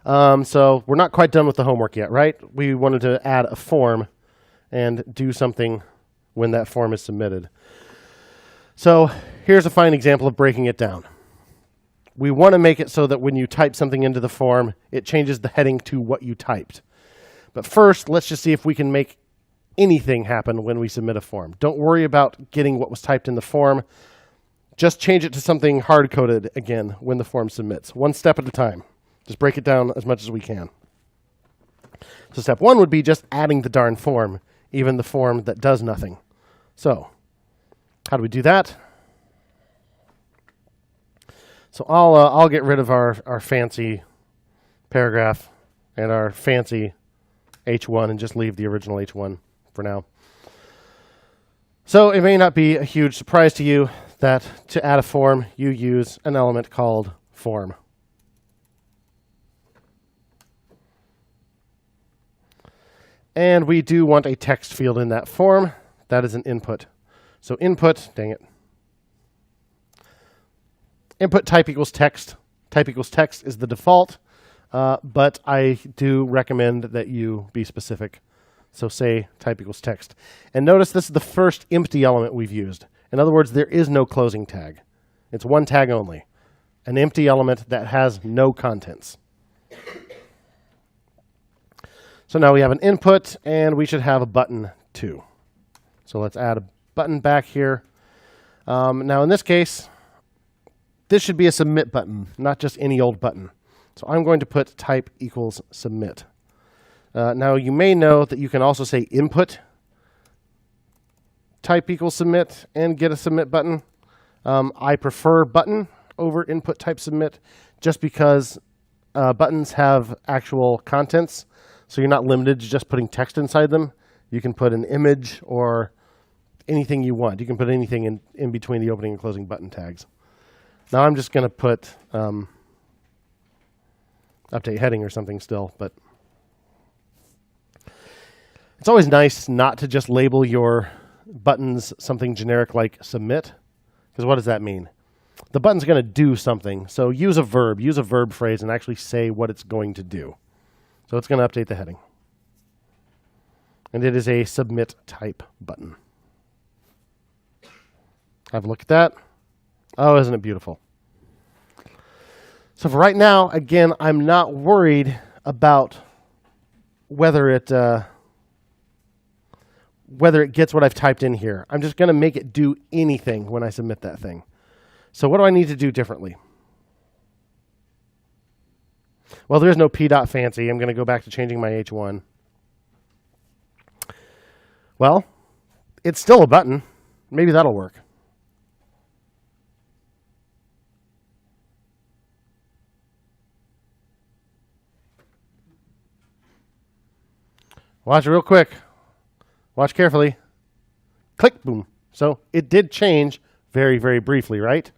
So we're not quite done with the homework yet, right? We wanted to add a form and do something when that form is submitted. So here's a fine example of breaking it down. We want to make it so that when you type something into the form, it changes the heading to what you typed. But first, let's just see if we can make anything happen when we submit a form. Don't worry about getting what was typed in the form. Just change it to something hard-coded again when the form submits. One step at a time. Just break it down as much as we can. So step one would be just adding the darn form, even the form that does nothing. So how do we do that? So I'll get rid of our fancy paragraph and our fancy H1 and just leave the original H1 for now. So it may not be a huge surprise to you that to add a form, you use an element called form. And we do want a text field in that form. That is an input. So input, dang it. Input type equals text. Type equals text is the default, but I do recommend that you be specific. So say type equals text. And notice this is the first empty element we've used. In other words, there is no closing tag. It's one tag only. An empty element that has no contents. So now we have an input, and we should have a button too. So let's add a button back here. Now in this case, this should be a submit button, not just any old button. So I'm going to put type equals submit. Now you may know that you can also say input type equals submit and get a submit button. I prefer button over input type submit just because buttons have actual contents. So you're not limited to just putting text inside them. You can put an image or anything you want. You can put anything in between the opening and closing button tags. Now I'm just going to put update heading or something still, but it's always nice not to just label your buttons something generic like submit, because what does that mean? The button's going to do something, so use a verb phrase and actually say what it's going to do. So it's going to update the heading. And it is a submit type button. Have a look at that. Oh, isn't it beautiful? So for right now, again, I'm not worried about whether it gets what I've typed in here. I'm just going to make it do anything when I submit that thing. So what do I need to do differently? Well, there's no p.fancy. I'm going to go back to changing my H1. Well, it's still a button. Maybe that'll work. Watch it real quick. Watch carefully. Click, boom. So it did change very, very briefly, right?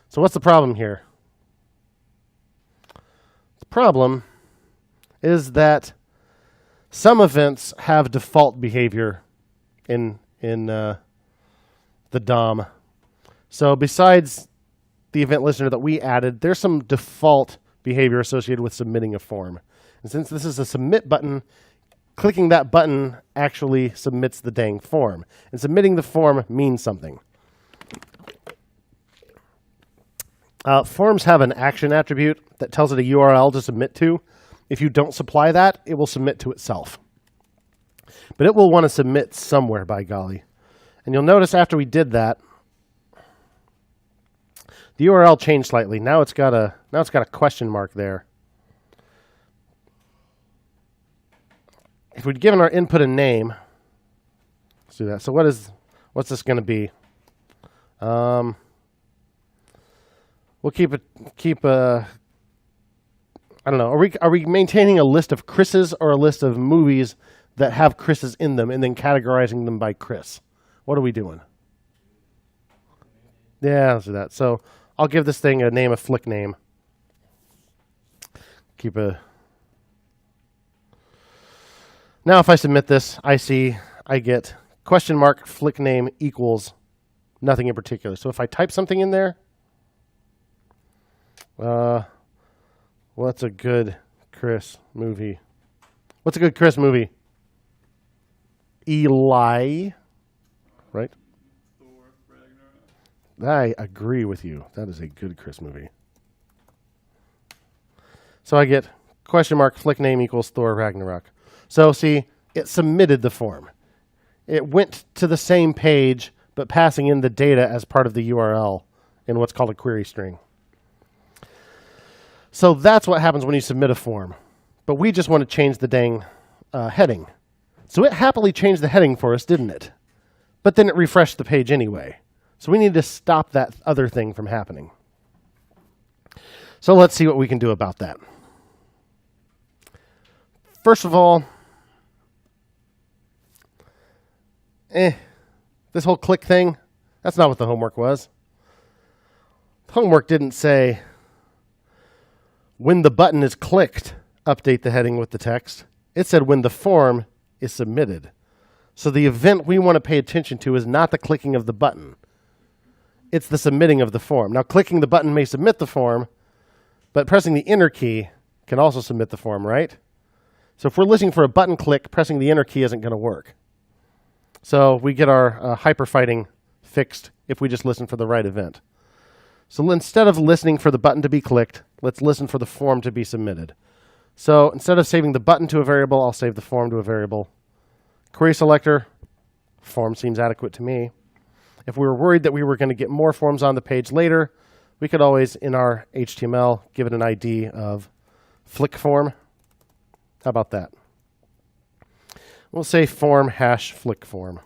So what's the problem here? The problem is that some events have default behavior in the DOM. So besides the event listener that we added, there's some default behavior associated with submitting a form. And since this is a submit button, clicking that button actually submits the dang form. And submitting the form means something. Forms have an action attribute that tells it a URL to submit to. If you don't supply that, it will submit to itself. But it will want to submit somewhere, by golly. And you'll notice after we did that, the URL changed slightly. Now it's got a question mark there. If we'd given our input a name, let's do that. So what's this going to be? We'll keep I don't know. Are we maintaining a list of Chris's or a list of movies that have Chris's in them and then categorizing them by Chris? What are we doing? Yeah, let's do that. So I'll give this thing a name, a flick name. Now if I submit this, I get question mark flick name equals nothing in particular. So if I type something in there, we'll What's a good Chris movie? What's a good Chris movie? Eli, right? Thor, Ragnarok. I agree with you. That is a good Chris movie. So I get question mark flick name equals Thor Ragnarok. So see, it submitted the form. It went to the same page, but passing in the data as part of the URL in what's called a query string. So that's what happens when you submit a form. But we just want to change the dang heading. So it happily changed the heading for us, didn't it? But then it refreshed the page anyway. So we need to stop that other thing from happening. So let's see what we can do about that. First of all, this whole click thing, that's not what the homework was. The homework didn't say, when the button is clicked, update the heading with the text. It said when the form is submitted. So the event we want to pay attention to is not the clicking of the button. It's the submitting of the form. Now, clicking the button may submit the form, but pressing the enter key can also submit the form, right? So if we're listening for a button click, pressing the enter key isn't going to work. So we get our hyperfighting fixed if we just listen for the right event. So instead of listening for the button to be clicked, let's listen for the form to be submitted. So instead of saving the button to a variable, I'll save the form to a variable. Query selector, form seems adequate to me. If we were worried that we were going to get more forms on the page later, we could always, in our HTML, give it an ID of flick form. How about that? We'll say form hash flick form.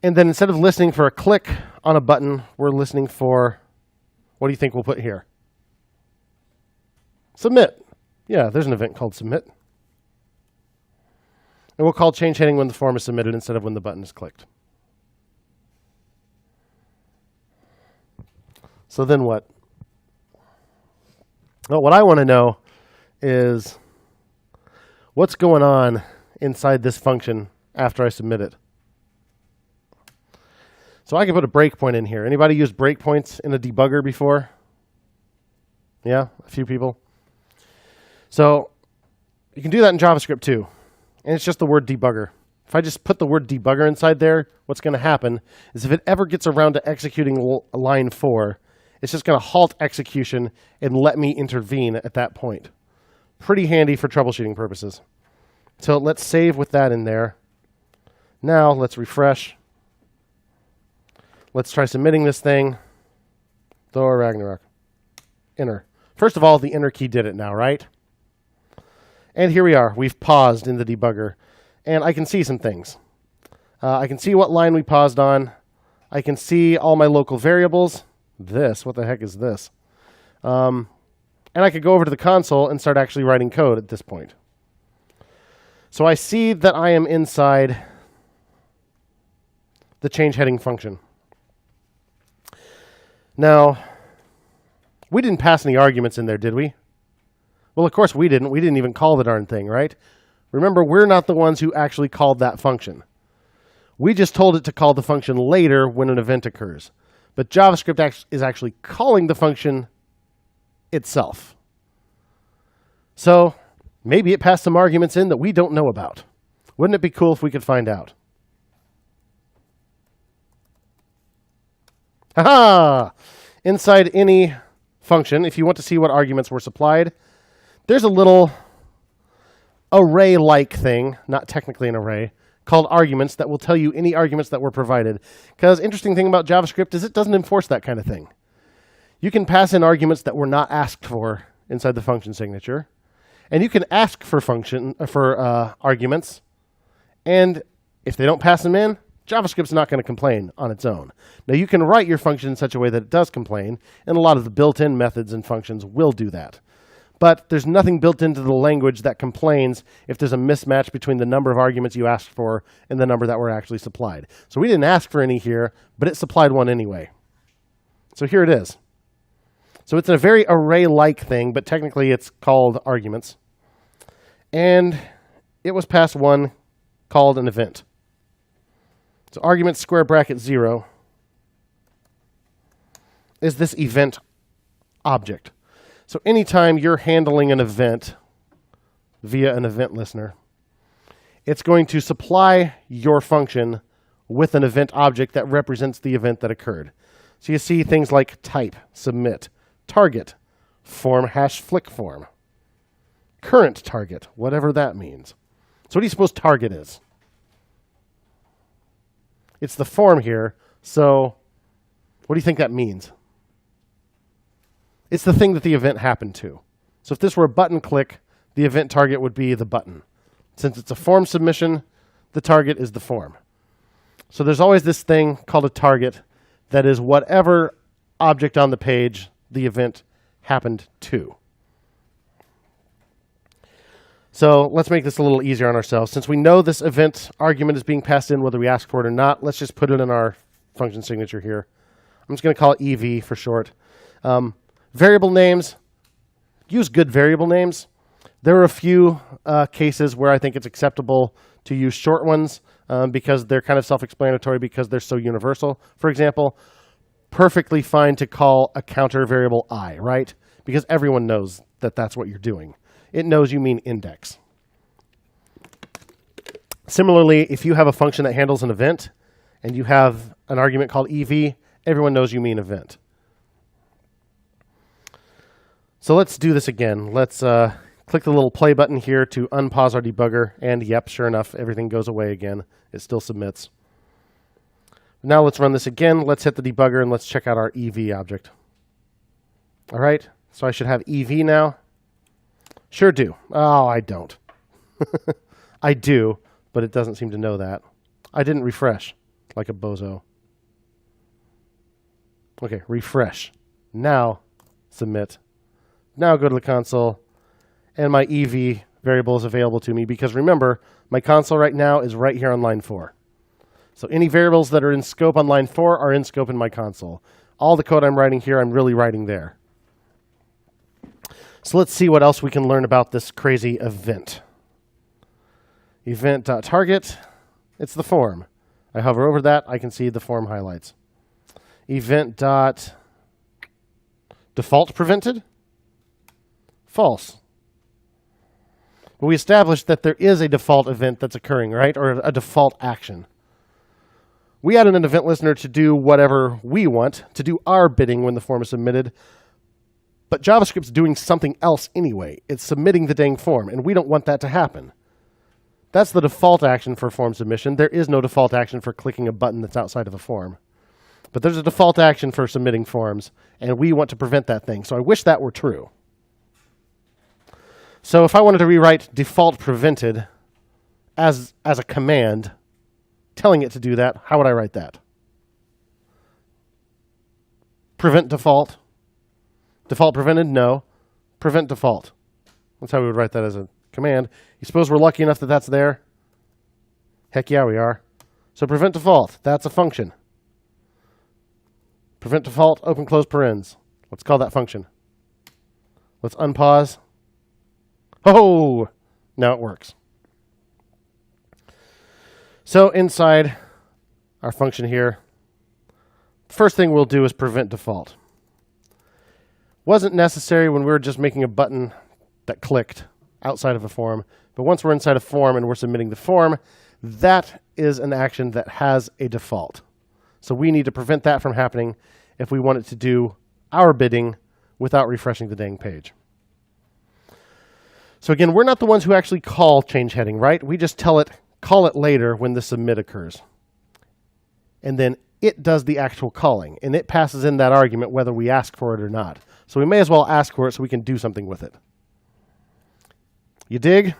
And then instead of listening for a click on a button, we're listening for, what do you think we'll put here? Submit. Yeah, there's an event called submit. And we'll call change heading when the form is submitted instead of when the button is clicked. So then what? Well, what I want to know is what's going on inside this function after I submit it. So I can put a breakpoint in here. Anybody used breakpoints in a debugger before? Yeah, a few people. So you can do that in JavaScript too. And it's just the word debugger. If I just put the word debugger inside there, what's going to happen is if it ever gets around to executing line 4, it's just going to halt execution and let me intervene at that point. Pretty handy for troubleshooting purposes. So let's save with that in there. Now let's refresh. Let's try submitting this thing. Thor Ragnarok. Enter. First of all, the enter key did it now, right? And here we are. We've paused in the debugger. And I can see some things. I can see what line we paused on. I can see all my local variables. This, what the heck is this? And I could go over to the console and start actually writing code at this point. So I see that I am inside the change heading function. Now, we didn't pass any arguments in there, did we? Well, of course we didn't. We didn't even call the darn thing, right? Remember, we're not the ones who actually called that function. We just told it to call the function later when an event occurs. But JavaScript is actually calling the function itself. So maybe it passed some arguments in that we don't know about. Wouldn't it be cool if we could find out? Aha! Inside any function, if you want to see what arguments were supplied, there's a little array-like thing, not technically an array, called arguments that will tell you any arguments that were provided. Because interesting thing about JavaScript is it doesn't enforce that kind of thing. You can pass in arguments that were not asked for inside the function signature. And you can ask for arguments. And if they don't pass them in, JavaScript's not going to complain on its own. Now, you can write your function in such a way that it does complain, and a lot of the built-in methods and functions will do that. But there's nothing built into the language that complains if there's a mismatch between the number of arguments you asked for and the number that were actually supplied. So we didn't ask for any here, but it supplied one anyway. So here it is. So it's a very array-like thing, but technically it's called arguments. And it was passed one called an event. So argument square bracket 0 is this event object. So anytime you're handling an event via an event listener, it's going to supply your function with an event object that represents the event that occurred. So you see things like type, submit, target, form #flick form, current target, whatever that means. So what do you suppose target is? It's the form here. So what do you think that means? It's the thing that the event happened to. So if this were a button click, the event target would be the button. Since it's a form submission, the target is the form. So there's always this thing called a target that is whatever object on the page the event happened to. So let's make this a little easier on ourselves. Since we know this event argument is being passed in whether we ask for it or not, let's just put it in our function signature here. I'm just going to call it EV for short. Variable names, use good variable names. There are a few cases where I think it's acceptable to use short ones because they're kind of self-explanatory because they're so universal. For example, perfectly fine to call a counter variable I, right? Because everyone knows that that's what you're doing. It knows you mean index. Similarly, if you have a function that handles an event and you have an argument called EV, everyone knows you mean event. So let's do this again. Let's click the little play button here to unpause our debugger, and yep, sure enough, everything goes away again. It still submits. Now let's run this again. Let's hit the debugger and let's check out our EV object. All right, so I should have EV now. Sure do. Oh, I don't. I do, but it doesn't seem to know that. I didn't refresh like a bozo. Okay, refresh. Now submit. Now go to the console, and my EV variable is available to me because remember, my console right now is right here on line 4. So any variables that are in scope on line 4 are in scope in my console. All the code I'm writing here, I'm really writing there. So let's see what else we can learn about this crazy event. Event.target, it's the form. I hover over that, I can see the form highlights. Event.default prevented, false. But we established that there is a default event that's occurring, right? Or a default action. We added an event listener to do whatever we want, to do our bidding when the form is submitted. But JavaScript's doing something else anyway. It's submitting the dang form, and we don't want that to happen. That's the default action for form submission. There is no default action for clicking a button that's outside of a form. But there's a default action for submitting forms, and we want to prevent that thing. So I wish that were true. So if I wanted to rewrite default prevented as a command, telling it to do that, how would I write that? Prevent default. Default prevented? No. Prevent default. That's how we would write that as a command. You suppose we're lucky enough that that's there? Heck yeah, we are. So prevent default, that's a function. Prevent default, open close parens. Let's call that function. Let's unpause. Oh, now it works. So inside our function here, the first thing we'll do is prevent default. Wasn't necessary when we were just making a button that clicked outside of a form, but once we're inside a form and we're submitting the form, that is an action that has a default. So we need to prevent that from happening if we want it to do our bidding without refreshing the dang page. So again, we're not the ones who actually call change heading, right? We just tell it, call it later when the submit occurs. And then it does the actual calling, and it passes in that argument whether we ask for it or not. So we may as well ask for it so we can do something with it. You dig?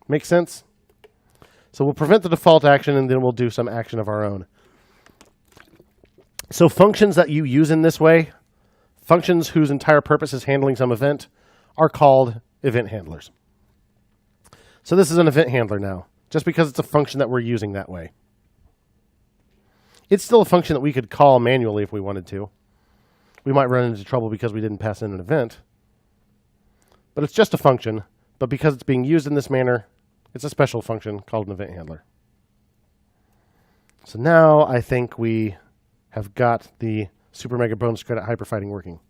Make sense? So we'll prevent the default action, and then we'll do some action of our own. So functions that you use in this way, functions whose entire purpose is handling some event, are called event handlers. So this is an event handler now, just because it's a function that we're using that way. It's still a function that we could call manually if we wanted to. We might run into trouble because we didn't pass in an event. But it's just a function, but because it's being used in this manner, it's a special function called an event handler. So now I think we have got the Super Mega Bonus Credit Hyperfighting working.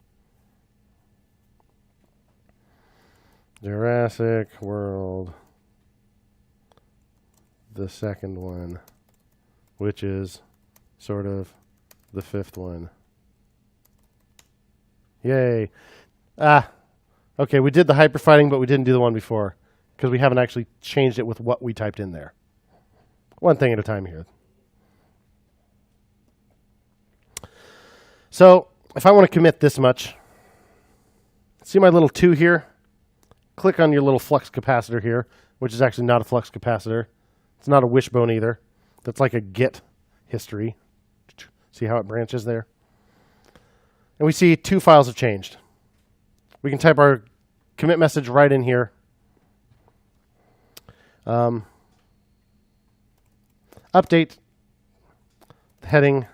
Jurassic World, the second one, which is sort of the fifth one. Yay. Okay, we did the hyperfighting, but we didn't do the one before because we haven't actually changed it with what we typed in there. One thing at a time here. So if I want to commit this much, see my little 2 here? Click on your little flux capacitor here, which is actually not a flux capacitor. It's not a wishbone either. That's like a git history. See how it branches there? And we see 2 files have changed. We can type our commit message right in here. Update the heading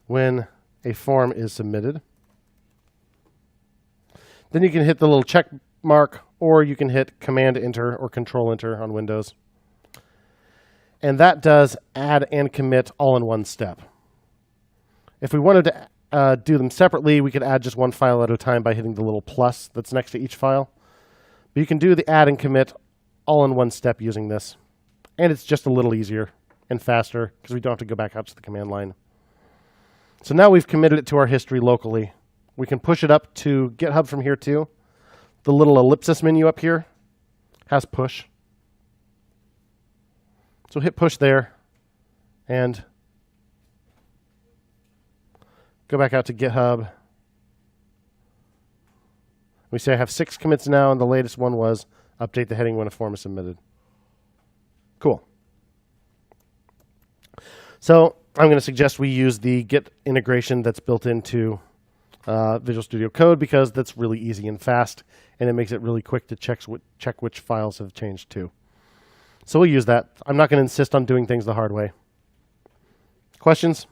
when a form is submitted. Then you can hit the little check mark, or you can hit Command Enter or Control Enter on Windows. And that does add and commit all in one step. If we wanted to do them separately, we could add just one file at a time by hitting the little plus that's next to each file. But you can do the add and commit all in one step using this. And it's just a little easier and faster because we don't have to go back out to the command line. So now we've committed it to our history locally. We can push it up to GitHub from here too. The little ellipsis menu up here has push. So hit push there and go back out to GitHub. We say I have 6 commits now, and the latest one was update the heading when a form is submitted. Cool. So I'm going to suggest we use the Git integration that's built into Visual Studio Code because that's really easy and fast, and it makes it really quick to check which files have changed too. So we'll use that. I'm not going to insist on doing things the hard way. Questions?